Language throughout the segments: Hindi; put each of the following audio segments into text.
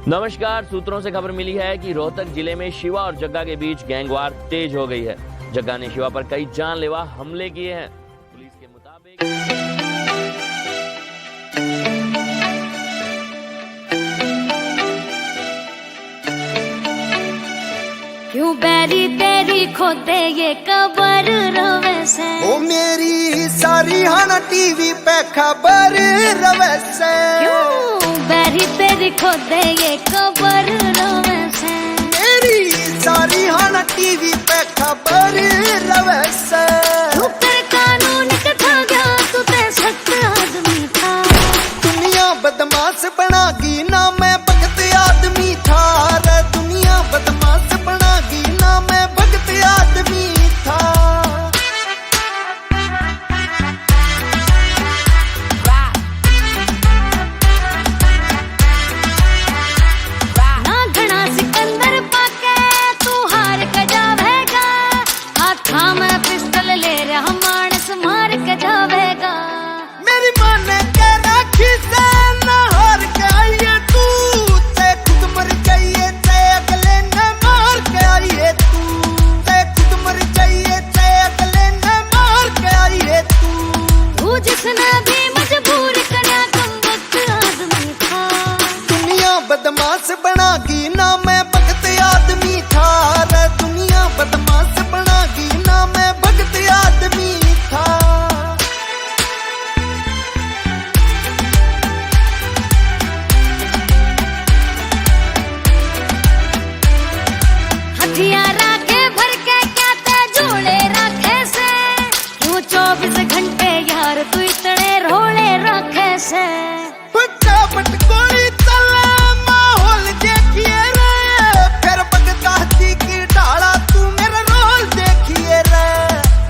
नमस्कार। सूत्रों से खबर मिली है कि रोहतक जिले में शिवा और जग्गा के बीच गैंगवार तेज हो गई है। जग्गा ने शिवा पर कई जानलेवा हमले किए हैं। पुलिस के मुताबिक क्यों बैरी तेरी खोदे ये कबर रवे से, ओ मेरी सारी हाना टीवी पे खबर रवे से। क्यों बैरी तेरी खोदे ये कबर रवे से, मेरी सारी हाना टीवी पे खबर रवे से। तू कर कानून कथा गया, तू ते सख्त आदमी था। दुनिया बदमाश बनागी ना मैं भगत आदमी था रे। दुनिया बदमाश बनागी ना मैं भगत आदमी था। ना घना सिकंदर पाके तू हार के जावेगा, हाथा में पिस्टल ले रहा मानस मार के जावेगा। मेरी माँ ने कह रखी से ना हार के आइए तू, ते खुद मर जाइए ते अगले ने मार के आइए तू। ते खुद मर जाइए ते अगले ने मार के आइए तू। तू जिसने भी मजबूर करा कम वक्त आदमी था। दुनिया बदमाश बनागी ना मैं भगत आदमी था रे। दुनिया बदमाश बनागी ना मैं भगत आदमी था। हथियार आगे भर के क्या ते जोड़े रखे से, क्यों 24 घंटे यार तू इतने रोले रखे से। फटाफट गोली चले माहौल देखिए रे। फिर बगदादी की डाला तू मेरा रोल देखिए रे।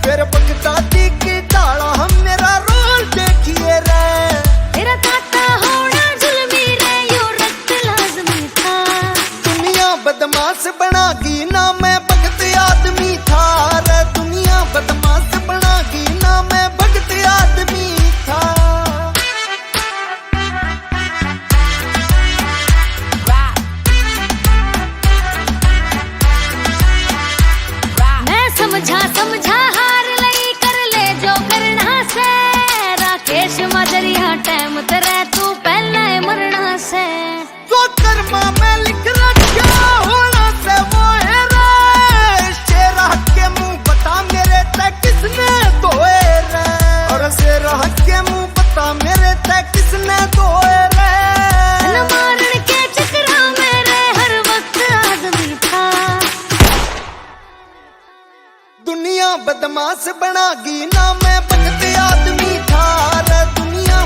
फिर बगदादी की डाला हम मेरा रोल देखिए रे। तेरा ताता होना जुल्मी रे, यो रक्त लाजमी था। दुनिया बदमाश बनागी ना मैं भगत आदमी था रे। दुनिया बदमाश बनागी ना मैं भगत आदमी था। मैं समझा हार लई कर ले जो करना से। राकेश मजरिया टाइम तेरे तू पहले मरना से। जो कर्मा में लिख रखा होना से वो है रे। शेरा के मुंह बता मेरे ते किसने धोए रे। और शेरा के मुंह बता मेरे ते किसने धोए रे। न मारन के चक्रा मेरे हर वक्त आदमी था। दुनिया बदमाश बनागी ना मैं भगत आदमी था रे। दुनिया